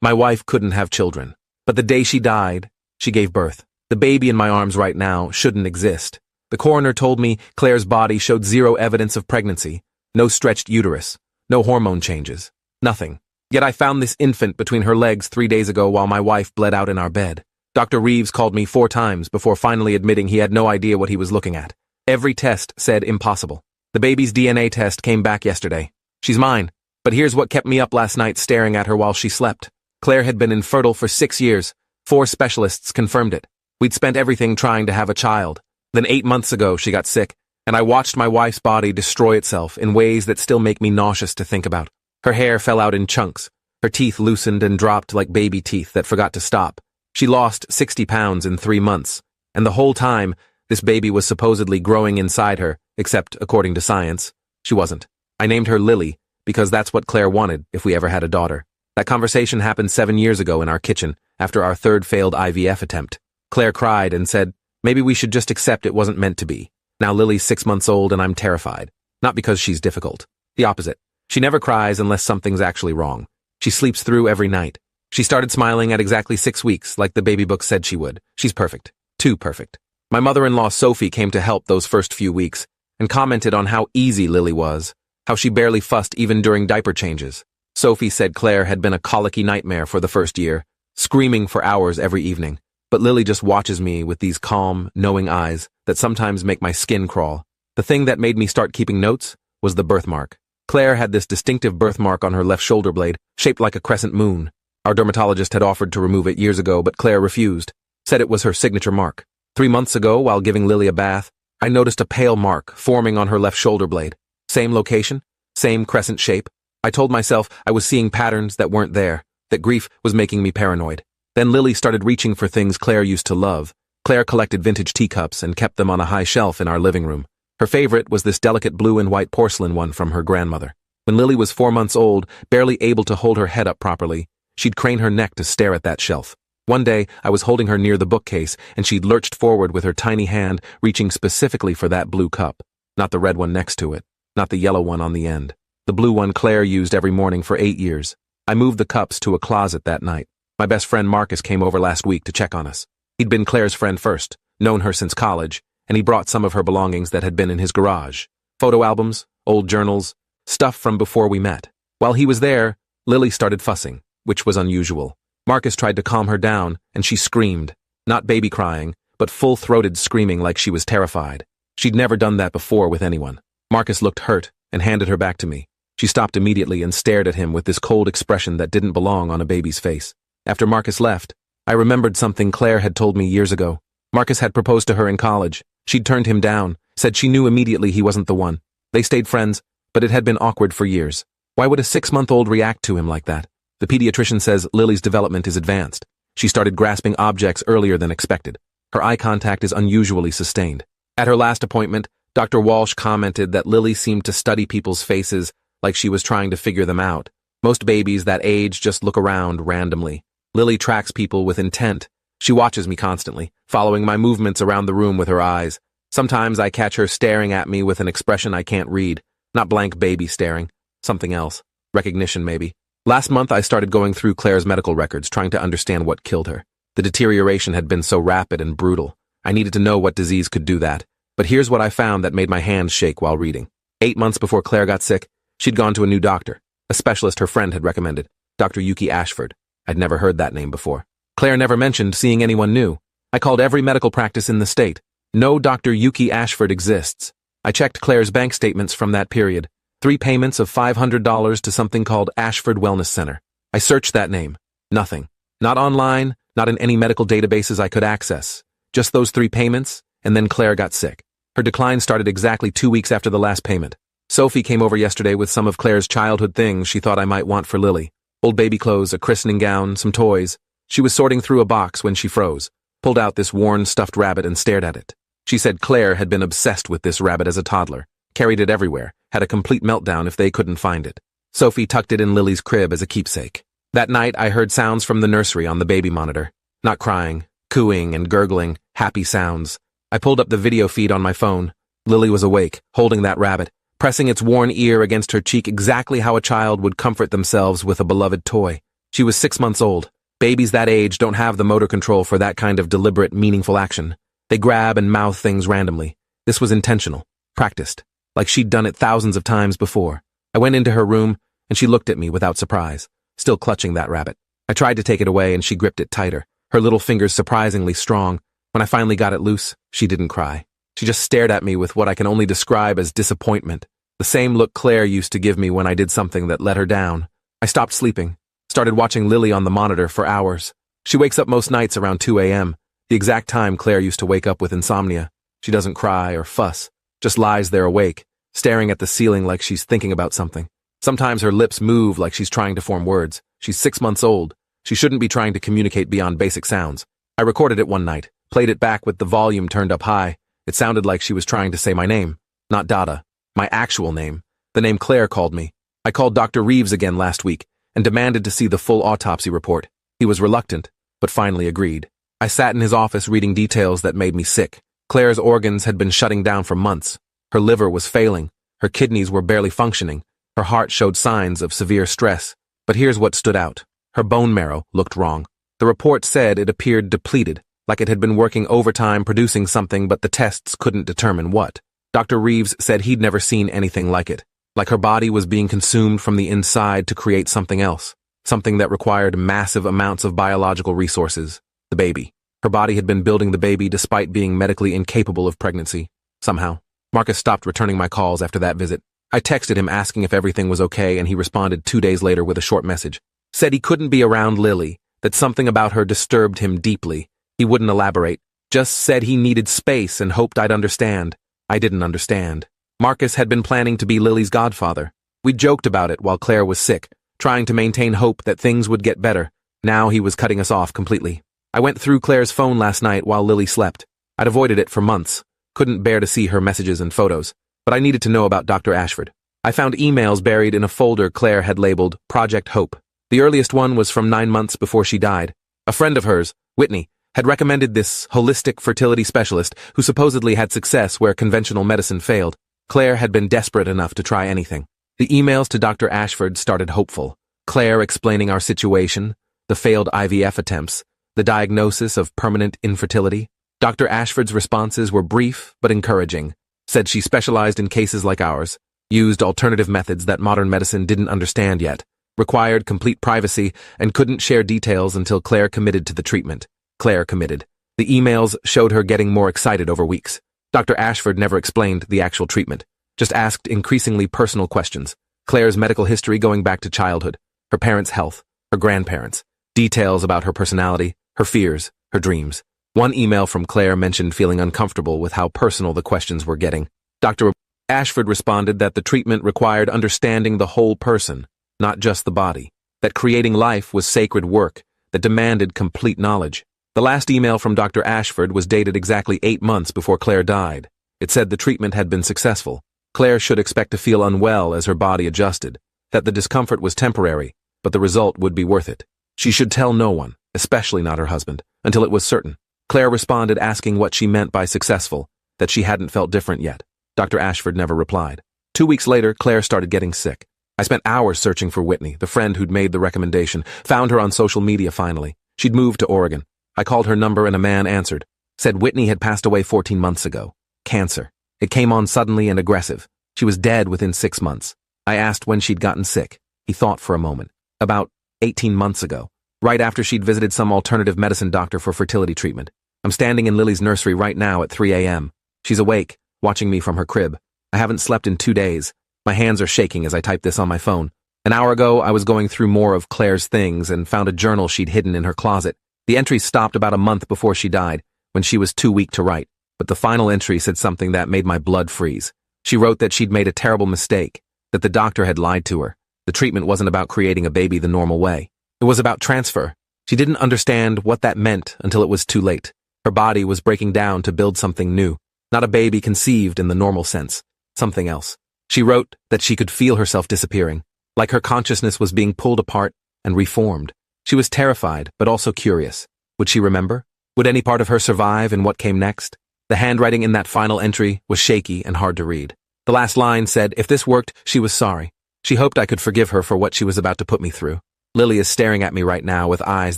My wife couldn't have children. But the day she died, she gave birth. The baby in my arms right now shouldn't exist. The coroner told me Claire's body showed zero evidence of pregnancy, no stretched uterus, no hormone changes, nothing. Yet I found this infant between her legs 3 days ago while my wife bled out in our bed. Dr. Reeves called me 4 times before finally admitting he had no idea what he was looking at. Every test said impossible. The baby's DNA test came back yesterday. She's mine. But here's what kept me up last night staring at her while she slept. Claire had been infertile for 6 years. 4 specialists confirmed it. We'd spent everything trying to have a child. Then 8 months ago she got sick, and I watched my wife's body destroy itself in ways that still make me nauseous to think about. Her hair fell out in chunks. Her teeth loosened and dropped like baby teeth that forgot to stop. She lost 60 pounds in 3 months, and the whole time, this baby was supposedly growing inside her, except, according to science, she wasn't. I named her Lily, because that's what Claire wanted if we ever had a daughter. That conversation happened 7 years ago in our kitchen, after our 3rd failed IVF attempt. Claire cried and said, maybe we should just accept it wasn't meant to be. Now Lily's 6 months old and I'm terrified. Not because she's difficult. The opposite. She never cries unless something's actually wrong. She sleeps through every night. She started smiling at exactly 6 weeks, like the baby book said she would. She's perfect. Too perfect. My mother-in-law Sophie came to help those first few weeks, and commented on how easy Lily was, how she barely fussed even during diaper changes. Sophie said Claire had been a colicky nightmare for the first year, screaming for hours every evening. But Lily just watches me with these calm, knowing eyes that sometimes make my skin crawl. The thing that made me start keeping notes was the birthmark. Claire had this distinctive birthmark on her left shoulder blade, shaped like a crescent moon. Our dermatologist had offered to remove it years ago, but Claire refused, said it was her signature mark. 3 months ago, while giving Lily a bath, I noticed a pale mark forming on her left shoulder blade. Same location, same crescent shape. I told myself I was seeing patterns that weren't there, that grief was making me paranoid. Then Lily started reaching for things Claire used to love. Claire collected vintage teacups and kept them on a high shelf in our living room. Her favorite was this delicate blue and white porcelain one from her grandmother. When Lily was 4 months old, barely able to hold her head up properly, she'd crane her neck to stare at that shelf. One day, I was holding her near the bookcase, and she'd lurched forward with her tiny hand, reaching specifically for that blue cup. Not the red one next to it, not the yellow one on the end. The blue one Claire used every morning for 8 years. I moved the cups to a closet that night. My best friend Marcus came over last week to check on us. He'd been Claire's friend first, known her since college, and he brought some of her belongings that had been in his garage. Photo albums, old journals, stuff from before we met. While he was there, Lily started fussing, which was unusual. Marcus tried to calm her down, and she screamed. Not baby crying, but full-throated screaming like she was terrified. She'd never done that before with anyone. Marcus looked hurt and handed her back to me. She stopped immediately and stared at him with this cold expression that didn't belong on a baby's face. After Marcus left, I remembered something Claire had told me years ago. Marcus had proposed to her in college. She'd turned him down, said she knew immediately he wasn't the one. They stayed friends, but it had been awkward for years. Why would a 6-month-old react to him like that? The pediatrician says Lily's development is advanced. She started grasping objects earlier than expected. Her eye contact is unusually sustained. At her last appointment, Dr. Walsh commented that Lily seemed to study people's faces like she was trying to figure them out. Most babies that age just look around randomly. Lily tracks people with intent. She watches me constantly, following my movements around the room with her eyes. Sometimes I catch her staring at me with an expression I can't read. Not blank baby staring. Something else. Recognition, maybe. Last month, I started going through Claire's medical records, trying to understand what killed her. The deterioration had been so rapid and brutal. I needed to know what disease could do that. But here's what I found that made my hands shake while reading. 8 months before Claire got sick, she'd gone to a new doctor, a specialist her friend had recommended, Dr. Yuki Ashford. I'd never heard that name before. Claire never mentioned seeing anyone new. I called every medical practice in the state. No Dr. Yuki Ashford exists. I checked Claire's bank statements from that period. 3 payments of $500 to something called Ashford Wellness Center. I searched that name. Nothing. Not online, not in any medical databases I could access. Just those 3 payments, and then Claire got sick. Her decline started exactly 2 weeks after the last payment. Sophie came over yesterday with some of Claire's childhood things she thought I might want for Lily. Old baby clothes, a christening gown, some toys. She was sorting through a box when she froze, pulled out this worn stuffed rabbit and stared at it. She said Claire had been obsessed with this rabbit as a toddler, carried it everywhere, had a complete meltdown if they couldn't find it. Sophie tucked it in Lily's crib as a keepsake. That night, I heard sounds from the nursery on the baby monitor. Not crying, cooing and gurgling, happy sounds. I pulled up the video feed on my phone. Lily was awake, holding that rabbit, pressing its worn ear against her cheek exactly how a child would comfort themselves with a beloved toy. She was 6 months old. Babies that age don't have the motor control for that kind of deliberate, meaningful action. They grab and mouth things randomly. This was intentional, practiced, like she'd done it thousands of times before. I went into her room, and she looked at me without surprise, still clutching that rabbit. I tried to take it away, and she gripped it tighter, her little fingers surprisingly strong. When I finally got it loose, she didn't cry. She just stared at me with what I can only describe as disappointment, the same look Claire used to give me when I did something that let her down. I stopped sleeping, started watching Lily on the monitor for hours. She wakes up most nights around 2 a.m., the exact time Claire used to wake up with insomnia. She doesn't cry or fuss, just lies there awake, staring at the ceiling like she's thinking about something. Sometimes her lips move like she's trying to form words. She's 6 months old. She shouldn't be trying to communicate beyond basic sounds. I recorded it one night, played it back with the volume turned up high. It sounded like she was trying to say my name, not Dada, my actual name, the name Claire called me. I called Dr. Reeves again last week and demanded to see the full autopsy report. He was reluctant, but finally agreed. I sat in his office reading details that made me sick. Claire's organs had been shutting down for months. Her liver was failing. Her kidneys were barely functioning. Her heart showed signs of severe stress. But here's what stood out. Her bone marrow looked wrong. The report said it appeared depleted, like it had been working overtime producing something, but the tests couldn't determine what. Dr. Reeves said he'd never seen anything like it, like her body was being consumed from the inside to create something else, something that required massive amounts of biological resources. The baby. Her body had been building the baby despite being medically incapable of pregnancy. Somehow. Marcus stopped returning my calls after that visit. I texted him asking if everything was okay, and he responded 2 days later with a short message. Said he couldn't be around Lily, that something about her disturbed him deeply. He wouldn't elaborate, just said he needed space and hoped I'd understand. I didn't understand. Marcus had been planning to be Lily's godfather. We joked about it while Claire was sick, trying to maintain hope that things would get better. Now he was cutting us off completely. I went through Claire's phone last night while Lily slept. I'd avoided it for months, couldn't bear to see her messages and photos, but I needed to know about Dr. Ashford. I found emails buried in a folder Claire had labeled Project Hope. The earliest one was from 9 months before she died. A friend of hers, Whitney, had recommended this holistic fertility specialist who supposedly had success where conventional medicine failed. Claire had been desperate enough to try anything. The emails to Dr. Ashford started hopeful. Claire explaining our situation, the failed IVF attempts, the diagnosis of permanent infertility. Dr. Ashford's responses were brief but encouraging. Said she specialized in cases like ours, used alternative methods that modern medicine didn't understand yet, required complete privacy, and couldn't share details until Claire committed to the treatment. Claire committed. The emails showed her getting more excited over weeks. Dr. Ashford never explained the actual treatment, just asked increasingly personal questions. Claire's medical history going back to childhood, her parents' health, her grandparents, details about her personality, her fears, her dreams. One email from Claire mentioned feeling uncomfortable with how personal the questions were getting. Dr. Ashford responded that the treatment required understanding the whole person, not just the body, that creating life was sacred work that demanded complete knowledge. The last email from Dr. Ashford was dated exactly 8 months before Claire died. It said the treatment had been successful. Claire should expect to feel unwell as her body adjusted, that the discomfort was temporary, but the result would be worth it. She should tell no one, especially not her husband, until it was certain. Claire responded asking what she meant by successful, that she hadn't felt different yet. Dr. Ashford never replied. 2 weeks later, Claire started getting sick. I spent hours searching for Whitney, the friend who'd made the recommendation, found her on social media finally. She'd moved to Oregon. I called her number and a man answered. Said Whitney had passed away 14 months ago. Cancer. It came on suddenly and aggressive. She was dead within 6 months. I asked when she'd gotten sick. He thought for a moment. About 18 months ago. Right after she'd visited some alternative medicine doctor for fertility treatment. I'm standing in Lily's nursery right now at 3 a.m. She's awake, watching me from her crib. I haven't slept in 2 days. My hands are shaking as I type this on my phone. An hour ago, I was going through more of Claire's things and found a journal she'd hidden in her closet. The entry stopped about a month before she died, when she was too weak to write, but the final entry said something that made my blood freeze. She wrote that she'd made a terrible mistake, that the doctor had lied to her. The treatment wasn't about creating a baby the normal way. It was about transfer. She didn't understand what that meant until it was too late. Her body was breaking down to build something new, not a baby conceived in the normal sense, something else. She wrote that she could feel herself disappearing, like her consciousness was being pulled apart and reformed. She was terrified, but also curious. Would she remember? Would any part of her survive in what came next? The handwriting in that final entry was shaky and hard to read. The last line said, if this worked, she was sorry. She hoped I could forgive her for what she was about to put me through. Lily is staring at me right now with eyes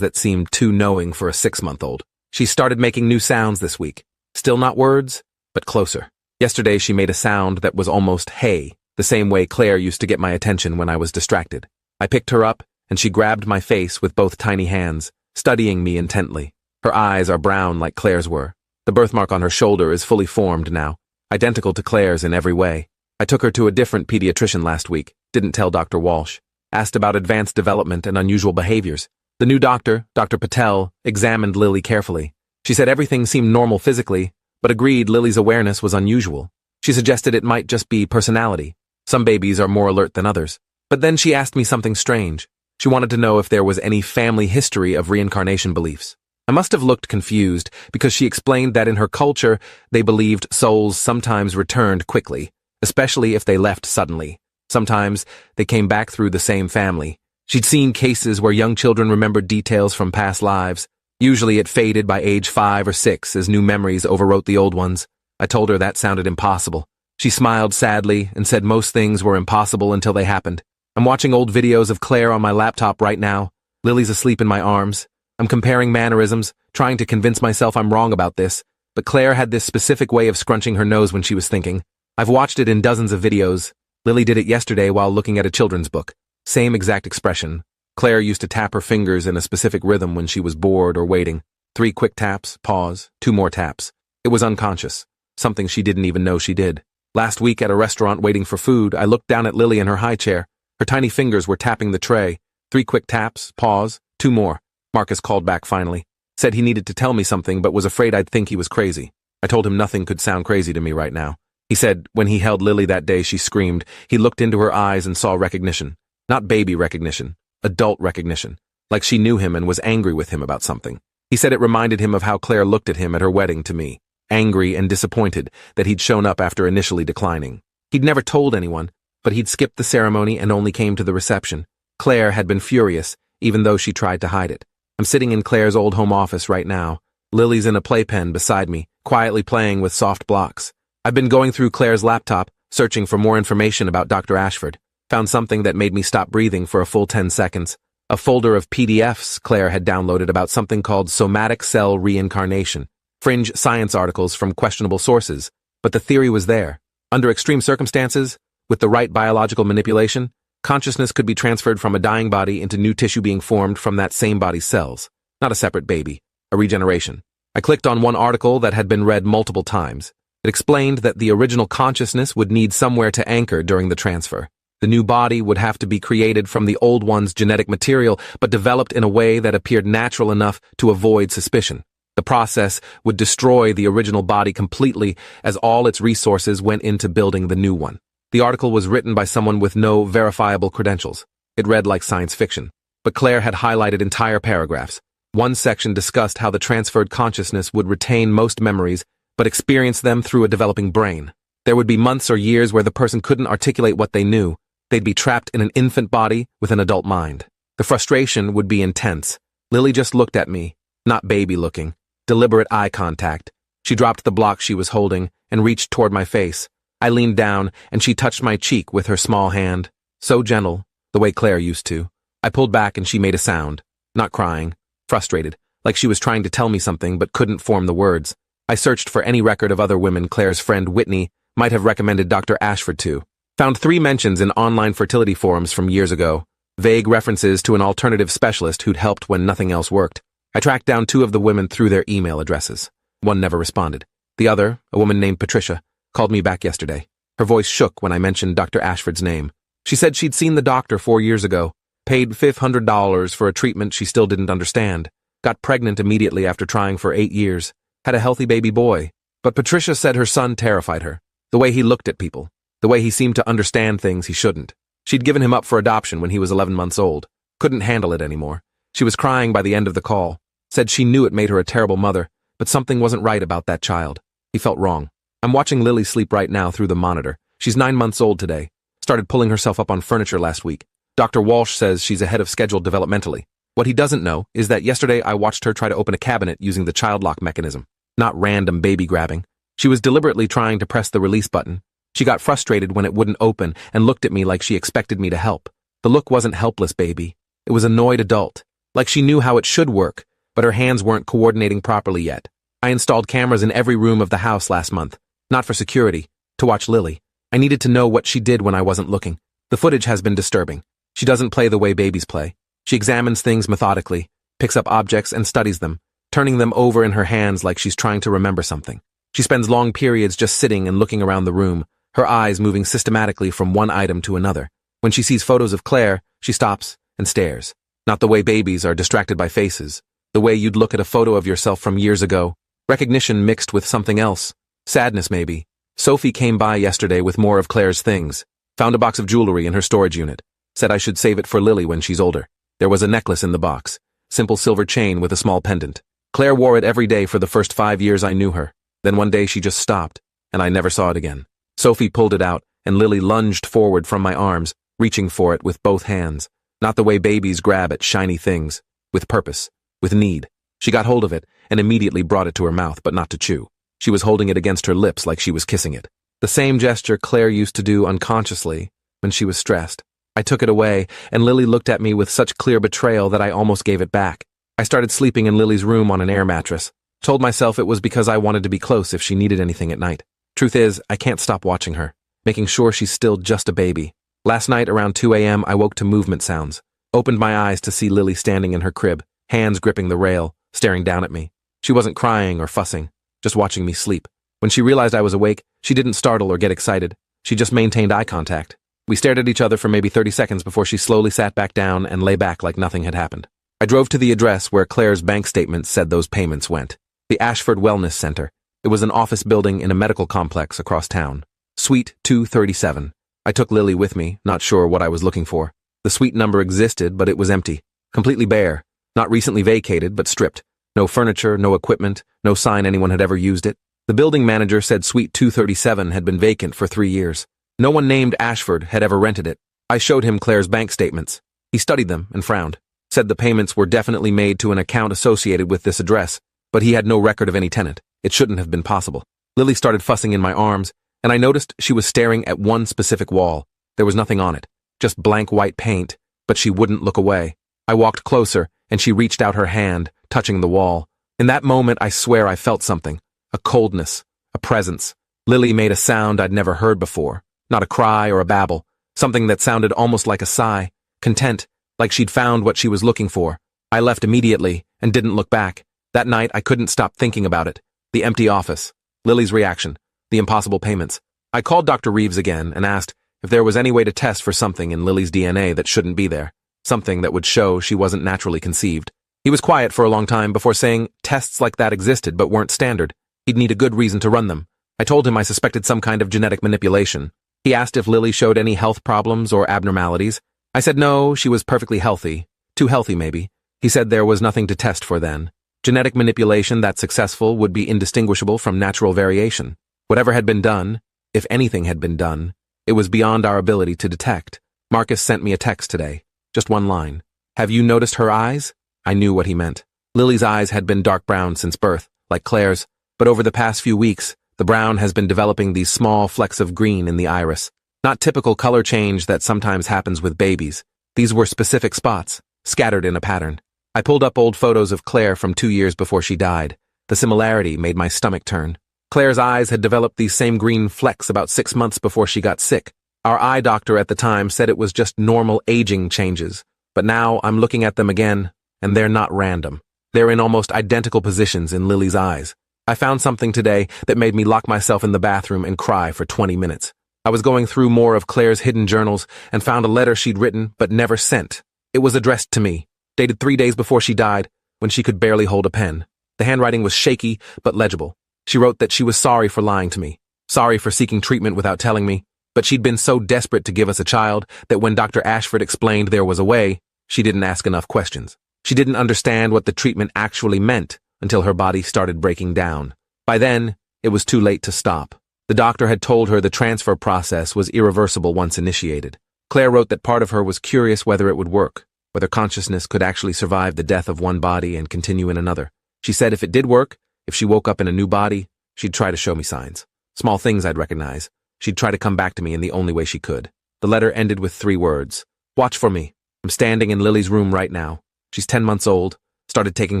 that seem too knowing for a 6-month-old. She started making new sounds this week. Still not words, but closer. Yesterday she made a sound that was almost hey, the same way Claire used to get my attention when I was distracted. I picked her up, and she grabbed my face with both tiny hands, studying me intently. Her eyes are brown like Claire's were. The birthmark on her shoulder is fully formed now, identical to Claire's in every way. I took her to a different pediatrician last week, didn't tell Dr. Walsh. Asked about advanced development and unusual behaviors. The new doctor, Dr. Patel, examined Lily carefully. She said everything seemed normal physically, but agreed Lily's awareness was unusual. She suggested it might just be personality. Some babies are more alert than others. But then she asked me something strange. She wanted to know if there was any family history of reincarnation beliefs. I must have looked confused because she explained that in her culture, they believed souls sometimes returned quickly, especially if they left suddenly. Sometimes they came back through the same family. She'd seen cases where young children remembered details from past lives. Usually it faded by age 5 or 6 as new memories overwrote the old ones. I told her that sounded impossible. She smiled sadly and said most things were impossible until they happened. I'm watching old videos of Claire on my laptop right now. Lily's asleep in my arms. I'm comparing mannerisms, trying to convince myself I'm wrong about this, but Claire had this specific way of scrunching her nose when she was thinking. I've watched it in dozens of videos. Lily did it yesterday while looking at a children's book. Same exact expression. Claire used to tap her fingers in a specific rhythm when she was bored or waiting. 3 quick taps, pause, 2 more taps. It was unconscious, something she didn't even know she did. Last week at a restaurant waiting for food, I looked down at Lily in her high chair. Her tiny fingers were tapping the tray. 3 quick taps, pause, 2 more. Marcus called back finally. Said he needed to tell me something but was afraid I'd think he was crazy. I told him nothing could sound crazy to me right now. He said when he held Lily that day she screamed. He looked into her eyes and saw recognition. Not baby recognition, adult recognition. Like she knew him and was angry with him about something. He said it reminded him of how Claire looked at him at her wedding to me. Angry and disappointed that he'd shown up after initially declining. He'd never told anyone, but he'd skipped the ceremony and only came to the reception. Claire had been furious, even though she tried to hide it. I'm sitting in Claire's old home office right now. Lily's in a playpen beside me, quietly playing with soft blocks. I've been going through Claire's laptop, searching for more information about Dr. Ashford. Found something that made me stop breathing for a full 10 seconds. A folder of PDFs Claire had downloaded about something called somatic cell reincarnation. Fringe science articles from questionable sources, but the theory was there. Under extreme circumstances, with the right biological manipulation, consciousness could be transferred from a dying body into new tissue being formed from that same body's cells. Not a separate baby, a regeneration. I clicked on one article that had been read multiple times. It explained that the original consciousness would need somewhere to anchor during the transfer. The new body would have to be created from the old one's genetic material, but developed in a way that appeared natural enough to avoid suspicion. The process would destroy the original body completely as all its resources went into building the new one. The article was written by someone with no verifiable credentials. It read like science fiction. But Claire had highlighted entire paragraphs. One section discussed how the transferred consciousness would retain most memories, but experience them through a developing brain. There would be months or years where the person couldn't articulate what they knew. They'd be trapped in an infant body with an adult mind. The frustration would be intense. Lily just looked at me, not baby-looking. Deliberate eye contact. She dropped the block she was holding and reached toward my face. I leaned down, and she touched my cheek with her small hand. So gentle, the way Claire used to. I pulled back and she made a sound. Not crying. Frustrated, like she was trying to tell me something but couldn't form the words. I searched for any record of other women Claire's friend Whitney might have recommended Dr. Ashford to. Found 3 mentions in online fertility forums from years ago. Vague references to an alternative specialist who'd helped when nothing else worked. I tracked down 2 of the women through their email addresses. One never responded. The other, a woman named Patricia, called me back yesterday. Her voice shook when I mentioned Dr. Ashford's name. She said she'd seen the doctor 4 years ago, paid $500 for a treatment she still didn't understand, got pregnant immediately after trying for 8 years, had a healthy baby boy. But Patricia said her son terrified her, the way he looked at people, the way he seemed to understand things he shouldn't. She'd given him up for adoption when he was 11 months old, couldn't handle it anymore. She was crying by the end of the call, said she knew it made her a terrible mother, but something wasn't right about that child. He felt wrong. I'm watching Lily sleep right now through the monitor. She's 9 months old today. Started pulling herself up on furniture last week. Dr. Walsh says she's ahead of schedule developmentally. What he doesn't know is that yesterday I watched her try to open a cabinet using the child lock mechanism. Not random baby grabbing. She was deliberately trying to press the release button. She got frustrated when it wouldn't open and looked at me like she expected me to help. The look wasn't helpless, baby. It was annoyed adult. Like she knew how it should work, but her hands weren't coordinating properly yet. I installed cameras in every room of the house last month. Not for security, to watch Lily. I needed to know what she did when I wasn't looking. The footage has been disturbing. She doesn't play the way babies play. She examines things methodically, picks up objects and studies them, turning them over in her hands like she's trying to remember something. She spends long periods just sitting and looking around the room, her eyes moving systematically from one item to another. When she sees photos of Claire, she stops and stares. Not the way babies are distracted by faces, the way you'd look at a photo of yourself from years ago. Recognition mixed with something else. Sadness, maybe. Sophie came by yesterday with more of Claire's things. Found a box of jewelry in her storage unit. Said I should save it for Lily when she's older. There was a necklace in the box. Simple silver chain with a small pendant. Claire wore it every day for the first 5 years I knew her. Then one day she just stopped, and I never saw it again. Sophie pulled it out, and Lily lunged forward from my arms, reaching for it with both hands. Not the way babies grab at shiny things. With purpose. With need. She got hold of it, and immediately brought it to her mouth, but not to chew. She was holding it against her lips like she was kissing it. The same gesture Claire used to do unconsciously when she was stressed. I took it away, and Lily looked at me with such clear betrayal that I almost gave it back. I started sleeping in Lily's room on an air mattress. Told myself it was because I wanted to be close if she needed anything at night. Truth is, I can't stop watching her, making sure she's still just a baby. Last night around 2 a.m. I woke to movement sounds. Opened my eyes to see Lily standing in her crib, hands gripping the rail, staring down at me. She wasn't crying or fussing, just watching me sleep. When she realized I was awake, she didn't startle or get excited. She just maintained eye contact. We stared at each other for maybe 30 seconds before she slowly sat back down and lay back like nothing had happened. I drove to the address where Claire's bank statement said those payments went. The Ashford Wellness Center. It was an office building in a medical complex across town. Suite 237. I took Lily with me, not sure what I was looking for. The suite number existed, but it was empty. Completely bare. Not recently vacated, but stripped. No furniture, no equipment, no sign anyone had ever used it. The building manager said Suite 237 had been vacant for 3 years. No one named Ashford had ever rented it. I showed him Claire's bank statements. He studied them and frowned. Said the payments were definitely made to an account associated with this address, but he had no record of any tenant. It shouldn't have been possible. Lily started fussing in my arms, and I noticed she was staring at one specific wall. There was nothing on it, just blank white paint, but she wouldn't look away. I walked closer, and she reached out her hand, touching the wall. In that moment, I swear I felt something. A coldness, a presence. Lily made a sound I'd never heard before. Not a cry or a babble. Something that sounded almost like a sigh. Content, like she'd found what she was looking for. I left immediately and didn't look back. That night, I couldn't stop thinking about it. The empty office. Lily's reaction. The impossible payments. I called Dr. Reeves again and asked if there was any way to test for something in Lily's DNA that shouldn't be there. Something that would show she wasn't naturally conceived. He was quiet for a long time before saying tests like that existed but weren't standard. He'd need a good reason to run them. I told him I suspected some kind of genetic manipulation. He asked if Lily showed any health problems or abnormalities. I said no, she was perfectly healthy. Too healthy, maybe. He said there was nothing to test for then. Genetic manipulation that's successful would be indistinguishable from natural variation. Whatever had been done, if anything had been done, it was beyond our ability to detect. Marcus sent me a text today. Just one line. Have you noticed her eyes? I knew what he meant. Lily's eyes had been dark brown since birth, like Claire's, but over the past few weeks, the brown has been developing these small flecks of green in the iris. Not typical color change that sometimes happens with babies. These were specific spots, scattered in a pattern. I pulled up old photos of Claire from 2 years before she died. The similarity made my stomach turn. Claire's eyes had developed these same green flecks about 6 months before she got sick. Our eye doctor at the time said it was just normal aging changes, but now I'm looking at them again, and they're not random. They're in almost identical positions in Lily's eyes. I found something today that made me lock myself in the bathroom and cry for 20 minutes. I was going through more of Claire's hidden journals and found a letter she'd written but never sent. It was addressed to me, dated 3 days before she died, when she could barely hold a pen. The handwriting was shaky but legible. She wrote that she was sorry for lying to me, sorry for seeking treatment without telling me, but she'd been so desperate to give us a child that when Dr. Ashford explained there was a way, she didn't ask enough questions. She didn't understand what the treatment actually meant until her body started breaking down. By then, it was too late to stop. The doctor had told her the transfer process was irreversible once initiated. Claire wrote that part of her was curious whether it would work, whether consciousness could actually survive the death of one body and continue in another. She said if it did work, if she woke up in a new body, she'd try to show me signs. Small things I'd recognize. She'd try to come back to me in the only way she could. The letter ended with 3 words. Watch for me. I'm standing in Lily's room right now. She's 10 months old, started taking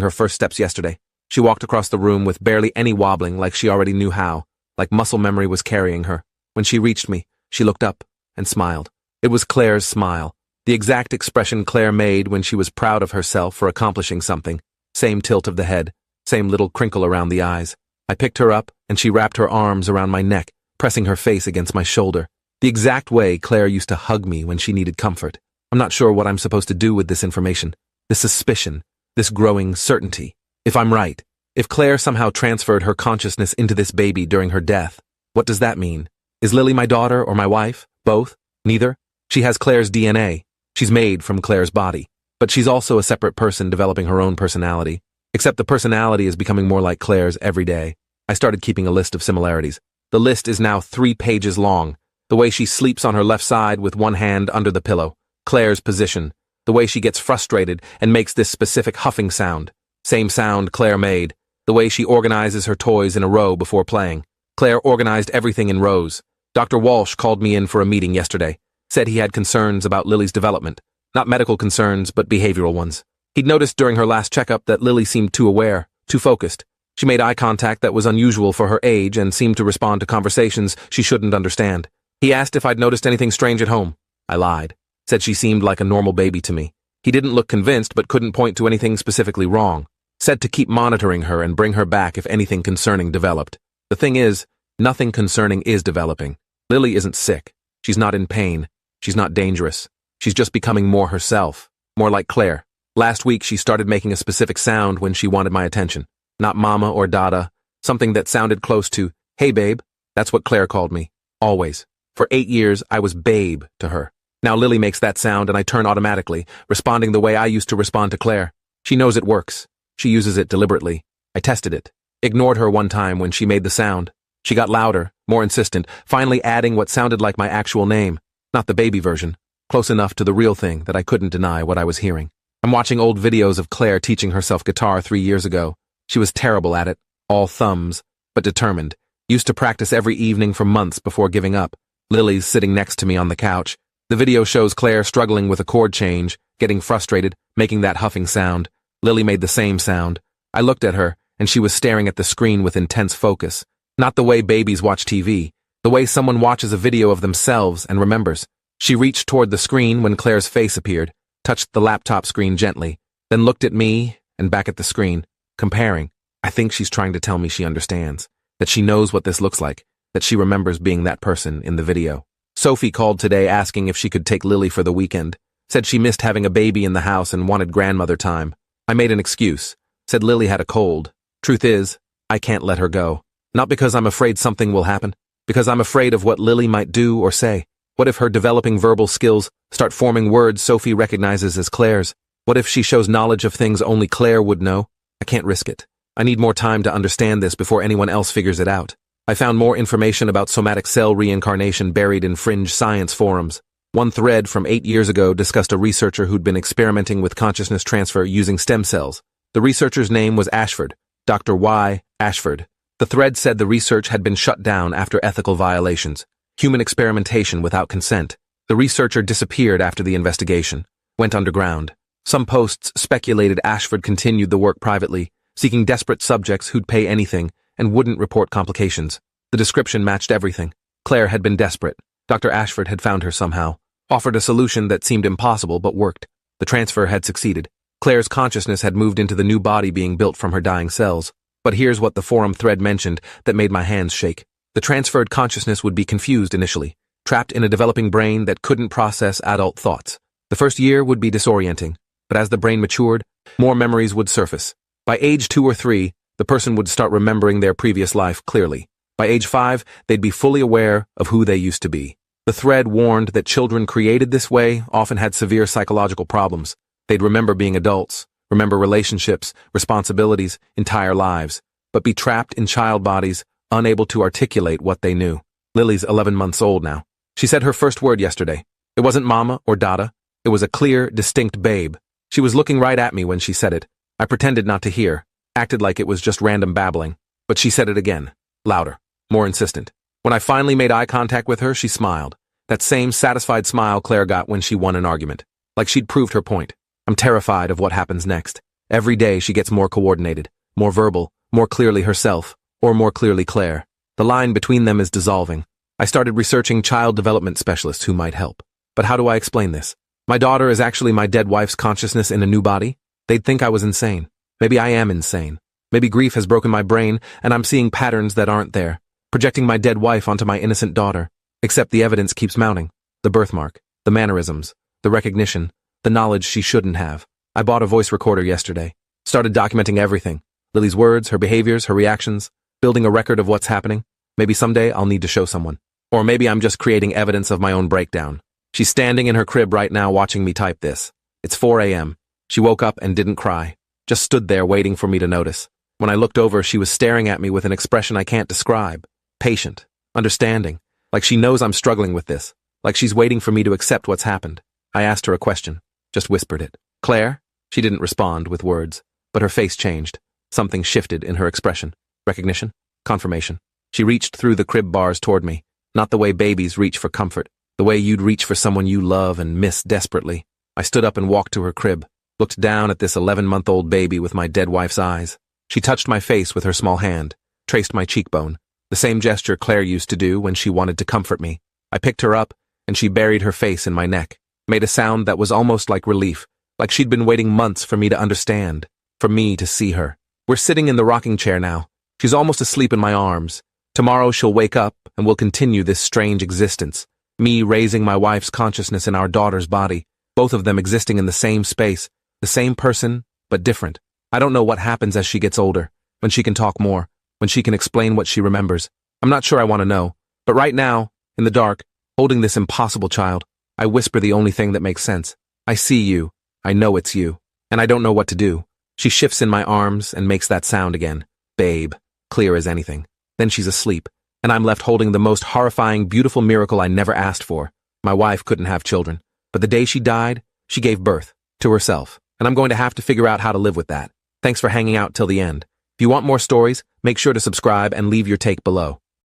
her first steps yesterday. She walked across the room with barely any wobbling, like she already knew how, like muscle memory was carrying her. When she reached me, she looked up and smiled. It was Claire's smile, the exact expression Claire made when she was proud of herself for accomplishing something. Same tilt of the head, same little crinkle around the eyes. I picked her up, and she wrapped her arms around my neck, pressing her face against my shoulder. The exact way Claire used to hug me when she needed comfort. I'm not sure what I'm supposed to do with this information, this suspicion, this growing certainty. If I'm right, if Claire somehow transferred her consciousness into this baby during her death, what does that mean? Is Lily my daughter or my wife? Both? Neither? She has Claire's DNA. She's made from Claire's body. But she's also a separate person developing her own personality. Except the personality is becoming more like Claire's every day. I started keeping a list of similarities. The list is now 3 pages long. The way she sleeps on her left side with one hand under the pillow. Claire's position. The way she gets frustrated and makes this specific huffing sound. Same sound Claire made. The way she organizes her toys in a row before playing. Claire organized everything in rows. Dr. Walsh called me in for a meeting yesterday. Said he had concerns about Lily's development. Not medical concerns, but behavioral ones. He'd noticed during her last checkup that Lily seemed too aware, too focused. She made eye contact that was unusual for her age and seemed to respond to conversations she shouldn't understand. He asked if I'd noticed anything strange at home. I lied. Said she seemed like a normal baby to me. He didn't look convinced but couldn't point to anything specifically wrong. Said to keep monitoring her and bring her back if anything concerning developed. The thing is, nothing concerning is developing. Lily isn't sick. She's not in pain. She's not dangerous. She's just becoming more herself. More like Claire. Last week she started making a specific sound when she wanted my attention. Not mama or dada. Something that sounded close to, hey babe. That's what Claire called me. Always. For 8 years, I was babe to her. Now Lily makes that sound and I turn automatically, responding the way I used to respond to Claire. She knows it works. She uses it deliberately. I tested it. Ignored her one time when she made the sound. She got louder, more insistent, finally adding what sounded like my actual name. Not the baby version. Close enough to the real thing that I couldn't deny what I was hearing. I'm watching old videos of Claire teaching herself guitar 3 years ago. She was terrible at it, all thumbs, but determined. Used to practice every evening for months before giving up. Lily's sitting next to me on the couch. The video shows Claire struggling with a chord change, getting frustrated, making that huffing sound. Lily made the same sound. I looked at her, and she was staring at the screen with intense focus. Not the way babies watch TV, the way someone watches a video of themselves and remembers. She reached toward the screen when Claire's face appeared, touched the laptop screen gently, then looked at me and back at the screen, comparing. I think she's trying to tell me she understands, that she knows what this looks like, that she remembers being that person in the video. Sophie called today asking if she could take Lily for the weekend. Said she missed having a baby in the house and wanted grandmother time. I made an excuse. Said Lily had a cold. Truth is, I can't let her go. Not because I'm afraid something will happen, because I'm afraid of what Lily might do or say. What if her developing verbal skills start forming words Sophie recognizes as Claire's? What if she shows knowledge of things only Claire would know? I can't risk it. I need more time to understand this before anyone else figures it out. I found more information about somatic cell reincarnation buried in fringe science forums. One thread from 8 years ago discussed a researcher who'd been experimenting with consciousness transfer using stem cells. The researcher's name was Ashford, Dr. Y. Ashford. The thread said the research had been shut down after ethical violations. Human experimentation without consent. The researcher disappeared after the investigation. Went underground. Some posts speculated Ashford continued the work privately, seeking desperate subjects who'd pay anything and wouldn't report complications. The description matched everything. Claire had been desperate. Dr. Ashford had found her somehow. Offered a solution that seemed impossible but worked. The transfer had succeeded. Claire's consciousness had moved into the new body being built from her dying cells. But here's what the forum thread mentioned that made my hands shake. The transferred consciousness would be confused initially, trapped in a developing brain that couldn't process adult thoughts. The first year would be disorienting, but as the brain matured, more memories would surface. By age 2 or 3, the person would start remembering their previous life clearly. By age 5, they'd be fully aware of who they used to be. The thread warned that children created this way often had severe psychological problems. They'd remember being adults, remember relationships, responsibilities, entire lives, but be trapped in child bodies, unable to articulate what they knew. Lily's 11 months old now. She said her first word yesterday. It wasn't mama or dada. It was a clear, distinct babe. She was looking right at me when she said it. I pretended not to hear, acted like it was just random babbling, but she said it again, louder, more insistent. When I finally made eye contact with her, she smiled. That same satisfied smile Claire got when she won an argument. like she'd proved her point. I'm terrified of what happens next. Every day she gets more coordinated, more verbal, more clearly herself, or more clearly Claire. The line between them is dissolving. I started researching child development specialists who might help. But how do I explain this? My daughter is actually my dead wife's consciousness in a new body? They'd think I was insane. Maybe I am insane. Maybe grief has broken my brain and I'm seeing patterns that aren't there, projecting my dead wife onto my innocent daughter. Except the evidence keeps mounting. The birthmark, the mannerisms, the recognition, the knowledge she shouldn't have. I bought a voice recorder yesterday. Started documenting everything. Lily's words, her behaviors, her reactions, building a record of what's happening. Maybe someday I'll need to show someone. Or maybe I'm just creating evidence of my own breakdown. She's standing in her crib right now watching me type this. It's 4 a.m. She woke up and didn't cry. Just stood there waiting for me to notice. When I looked over, she was staring at me with an expression I can't describe. Patient. Understanding. Like she knows I'm struggling with this. Like she's waiting for me to accept what's happened. I asked her a question. Just whispered it. Claire? She didn't respond with words, but her face changed. Something shifted in her expression. Recognition? Confirmation. She reached through the crib bars toward me. Not the way babies reach for comfort. The way you'd reach for someone you love and miss desperately. I stood up and walked to her crib. Looked down at this 11-month-old baby with my dead wife's eyes. She touched my face with her small hand. Traced my cheekbone. The same gesture Claire used to do when she wanted to comfort me. I picked her up, and she buried her face in my neck. Made a sound that was almost like relief. Like she'd been waiting months for me to understand. For me to see her. We're sitting in the rocking chair now. She's almost asleep in my arms. Tomorrow she'll wake up, and we'll continue this strange existence. Me raising my wife's consciousness in our daughter's body. Both of them existing in the same space. The same person, but different. I don't know what happens as she gets older. When she can talk more. When she can explain what she remembers. I'm not sure I want to know. But right now, in the dark, holding this impossible child, I whisper the only thing that makes sense. I see you. I know it's you. And I don't know what to do. She shifts in my arms and makes that sound again. Babe. Clear as anything. Then she's asleep. And I'm left holding the most horrifying, beautiful miracle I never asked for. My wife couldn't have children. But the day she died, she gave birth. To herself. And I'm going to have to figure out how to live with that. Thanks for hanging out till the end. If you want more stories, make sure to subscribe and leave your take below.